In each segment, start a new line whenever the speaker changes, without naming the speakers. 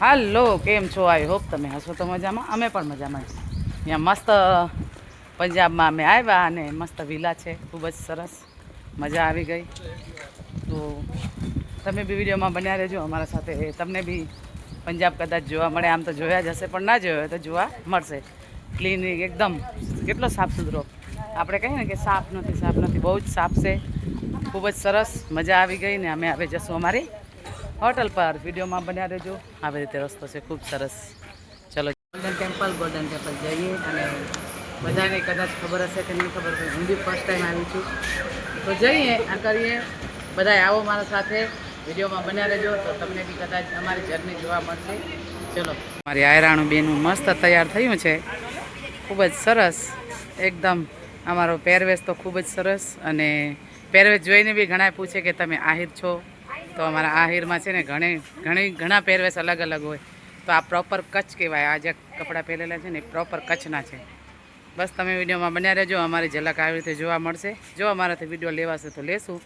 હાલો, કેમ છો? I hope તમે હશો તો મજામાં. અમે પણ મજામાં છીએ. અહીંયા મસ્ત પંજાબમાં અમે આવ્યા અને મસ્ત વિલા છે, ખૂબ જ સરસ, મજા આવી ગઈ. તો તમે બી વિડીયોમાં બન્યા રહેજો અમારા સાથે. તમને બી પંજાબ કદાચ જોવા મળે, આમ તો જોયા જ હશે, પણ ના જોયો હોય તો જોવા મળશે. ક્લીન એકદમ, કેટલો સાફ સુથરો. આપણે કહીએ ને કે સાફ નથી, બહુ જ સાફ છે, ખૂબ જ સરસ, મજા આવી ગઈ. ને અમે હવે જશું અમારી હોટલ પર. વિડીયોમાં બન્યા રહેજો. આવી રીતે રસ્તો છે, ખૂબ સરસ. ચલો, ગોલ્ડન ટેમ્પલ જઈએ. અને બધાને કદાચ ખબર હશે કે નહીં ખબર હોય, હું બી ફર્સ્ટ ટાઈમ આવી છું, તો જઈએ આ કરીએ. બધાય આવો મારા સાથે, વિડીયોમાં બન્યા રહેજો, તો તમને બી કદાચ અમારી જર્ની જોવા મળશે. ચલો, મારી આયરાણું બેનું મસ્ત તૈયાર થયું છે, ખૂબ જ સરસ એકદમ. અમારો પહેરવેશ તો ખૂબ જ સરસ, અને પહેરવેશ જોઈને બી ઘણા પૂછે કે તમે આહિર છો. તો અમારા આહિરમાં છે ને ઘણા પહેરવેશ અલગ અલગ હોય. તો આ પ્રોપર કચ્છ કહેવાય. આ જે કપડાં પહેરેલા છે ને એ પ્રોપર કચ્છના છે. બસ તમે વિડીયોમાં બન્યા રહેજો, અમારી ઝલક આવી રીતે જોવા મળશે. જો અમારાથી વિડીયો લેવાશે તો લેશું,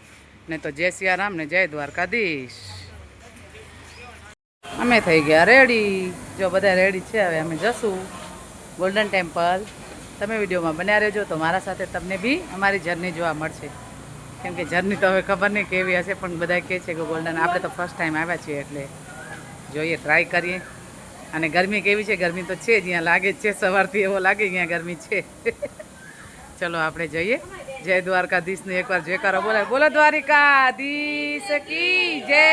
ને તો જય સિયારામ ને જય દ્વારકાધીશ. અમે થઈ ગયા રેડી. જો બધા રેડી છે, હવે અમે જશું ગોલ્ડન ટેમ્પલ. તમે વિડીયોમાં બન્યા રહેજો, તો મારા સાથે તમને બી અમારી જર્ની જોવા મળશે. કેમ કે જર્ની તો હવે ખબર નહીં કેવી હશે, પણ બધા કહે છે કે ગોલ્ડન, આપણે તો ફર્સ્ટ ટાઈમ આવ્યા છીએ એટલે જોઈએ, ટ્રાય કરીએ. અને ગરમી કેવી છે? ગરમી તો છે, જ્યાં લાગે જ છે, સવારથી એવો લાગે ત્યાં ગરમી છે. ચલો આપણે જઈએ. જય દ્વારકાધીશને એકવાર જયકારો બોલાય. બોલો દ્વારિકાધીશ કી જય.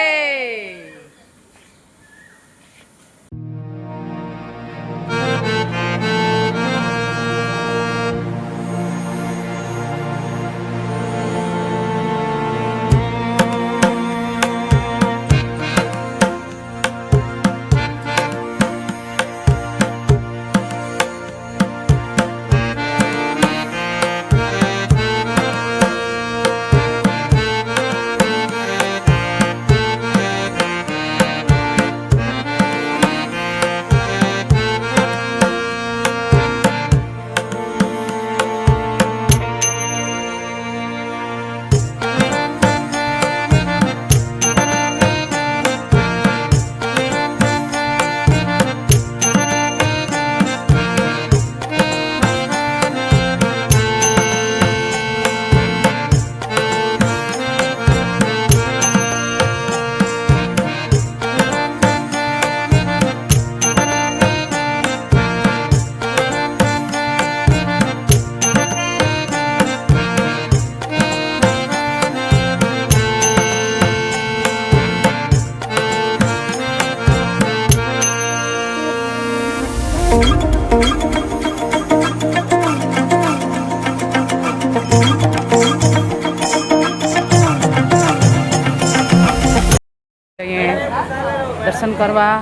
દર્શન કરવા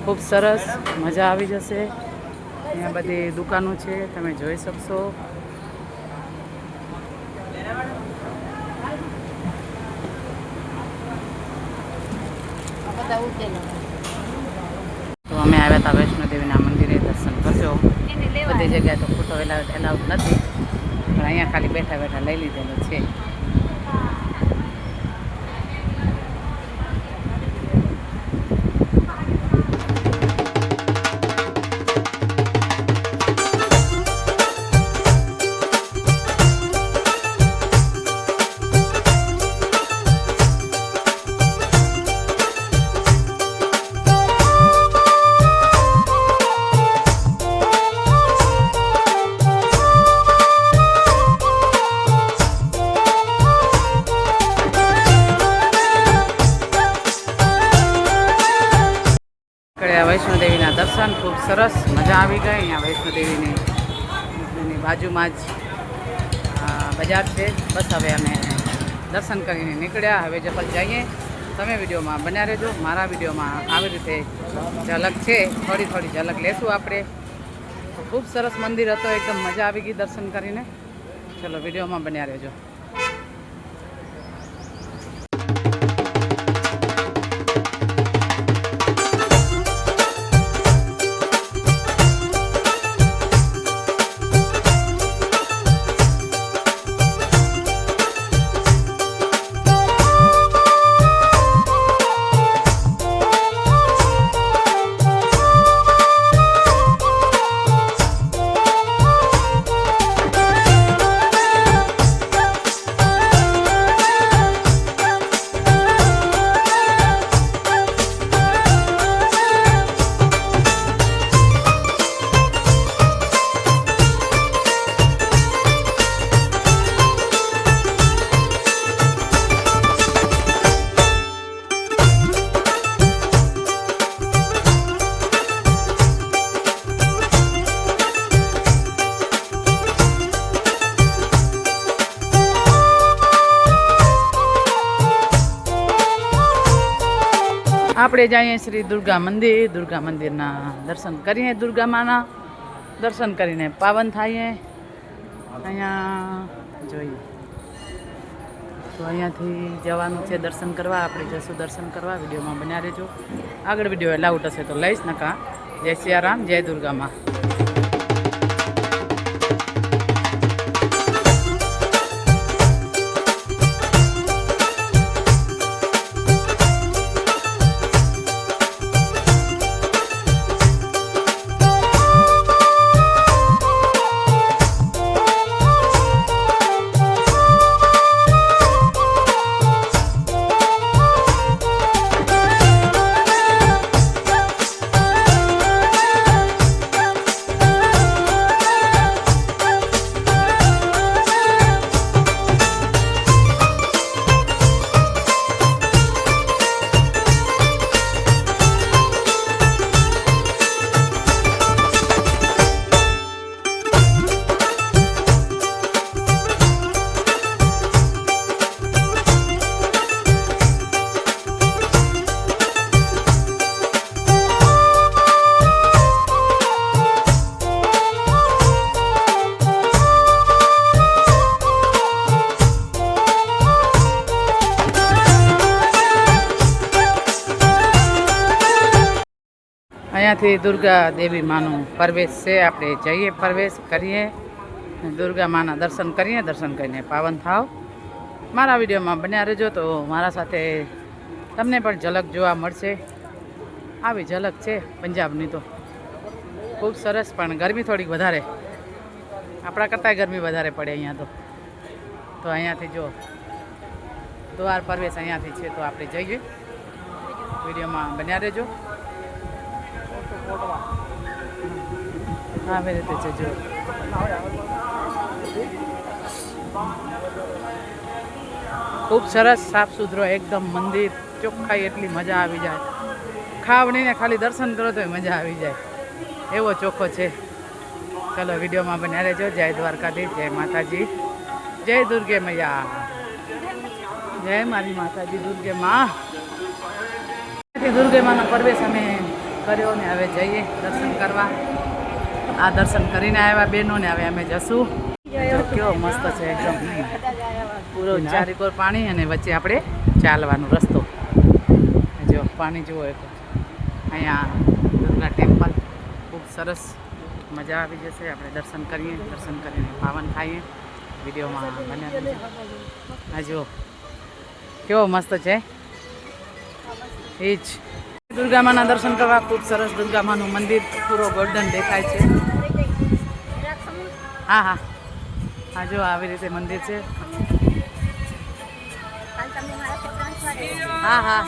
ખૂબ સરસ, મજા આવી જશે. અહીંયા બધી દુકાનો છે, તમે જોઈ શકશો. તો અમે આવ્યા હતા વૈષ્ણોદેવીના મંદિરે. દર્શન કરજો. બધી જગ્યાએ તો ફોટો એલાઉડ નથી, પણ અહીંયા ખાલી બેઠા બેઠા લઈ લીધેલો છે. વૈષ્ણોદેવીના દર્શન ખૂબ સરસ, મજા આવી ગઈ. અહીંયા વૈષ્ણોદેવીની બાજુમાં જ બજાર છે. બસ હવે અમે દર્શન કરીને નીકળ્યા. હવે જપલ જઈએ. તમે વિડીયોમાં બન્યા રહેજો. મારા વિડીયોમાં આવી રીતે ઝલક છે, થોડી થોડી ઝલક લેશું આપણે. ખૂબ સરસ મંદિર હતો, એકદમ મજા આવી ગઈ દર્શન કરીને. ચલો, વિડીયોમાં બન્યા રહેજો. આપણે જઈએ શ્રી દુર્ગા મંદિરના દર્શન કરીએ, દુર્ગા માના દર્શન કરીને પાવન થઈએ. અહીંયા જોઈએ તો અહીંયાથી જવાનું છે દર્શન કરવા. આપણે જશું દર્શન કરવા. વિડીયોમાં બન્યા રહેજો. આગળ વિડીયો એલાઉટ હશે તો લઈશ, નકા જય સિયારામ, જય દુર્ગામાં. અહીંયાથી દુર્ગા દેવી માનો પ્રવેશ છે. આપણે જઈએ, પ્રવેશ કરીએ, દુર્ગા માના દર્શન કરીએ. દર્શન કરીને પાવન થાવ. મારા વિડીયોમાં બન્યા રહેજો તો મારા સાથે તમને પણ ઝલક જોવા મળશે. આવી ઝલક છે પંજાબની તો ખૂબ સરસ, પણ ગરમી થોડીક વધારે, આપણા કરતાં ગરમી વધારે પડે અહીંયા તો અહીંયાથી જો દ્વાર પ્રવેશ અહીંયાથી છે. તો આપણે જઈએ, વિડીયોમાં બન્યા રહેજો. આવી રીતે છે જો. ખૂબ સરસ, સાફ સુથરો એકદમ મંદિર, ચોખ્ખાઈ એટલી મજા આવી જાય. ખાવણીને ખાલી દર્શન કરો તો મજા આવી જાય, એવો ચોખ્ખો છે. ચલો વિડીયોમાં બન્યા રહેજો. જય દ્વારકાધીશ, જય માતાજી, જય દુર્ગે મૈયા, જય મારી માતાજી દુર્ગે માં. દુર્ગે માનો પ્રવેશ અમે કર્યો ને હવે જઈએ દર્શન કરવા. આ દર્શન કરીને આવ્યા બહેનોને, હવે અમે જશું. કેવો મસ્ત છે એકદમ, પૂરો ચારેકોર પાણી અને વચ્ચે આપણે ચાલવાનો રસ્તો. જો પાણી જુઓ, અહીંયા દુર્ગા ટેમ્પલ ખૂબ સરસ, મજા આવી જશે. આપણે દર્શન કરીએ, દર્શન કરીને પાવન થઈએ. વિડીયોમાં બન્યા. હા જો કેવો મસ્ત છે. એ જ દુર્ગા માના દર્શન કરવા ખૂબ સરસ. દુર્ગા માનું મંદિર પૂરો ગોલ્ડન દેખાય છે. હા હા હા જો આવી રીતે મંદિર છે. હા હા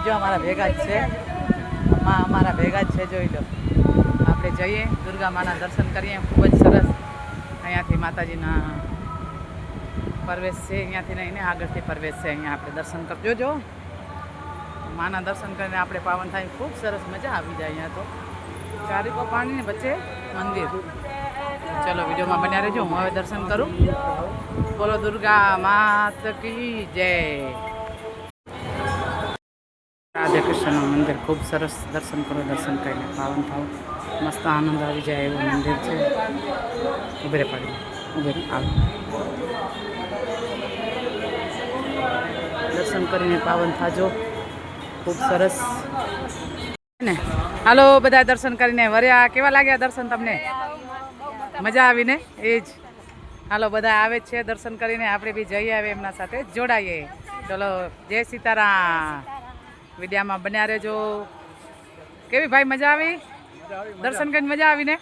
જો અમારા ભેગા જ છે, અમારા ભેગા જ છે, જોઈ લો. આપણે જઈએ, દુર્ગા માના દર્શન કરીએ. ખૂબ જ સરસ. અહીંયાથી માતાજીના પ્રવેશ છે, અહીંયાથી નહીં ને આગળથી પ્રવેશ છે. અહીંયા આપણે દર્શન કરજો. જો માના દર્શન કરીને આપણે પાવન થાય. ખૂબ સરસ, મજા આવી જાય. અહીંયા તો ચારેકો પાણી ને વચ્ચે મંદિર. ચલો વિડીયોમાં બન્યા રહેજો. હું હવે દર્શન કરું. બોલો દુર્ગા માત કી જય. રાધે કૃષ્ણનું મંદિર ખૂબ સરસ. દર્શન કરો, દર્શન કરીને પાવન થાવ. મસ્ત આનંદ આવી જાય એવું મંદિર છે. ઉભરે પાડી ઉભરે આવ. દર્શન કરીને પાવન થાજો. ખૂબ સરસ ને. હાલો બધા દર્શન કરીને વર્યા. કેવા લાગ્યા દર્શન તમને? મજા આવીને? એ જ. હાલો બધા આવે જ છે દર્શન કરીને. આપણે બી જઈએ, આવે એમના સાથે જોડાઈએ. ચલો જય સીતારામ. વિડીયામાં બન્યા રહેજો. કેવી ભાઈ મજા આવી? દર્શન કરીને મજા આવીને?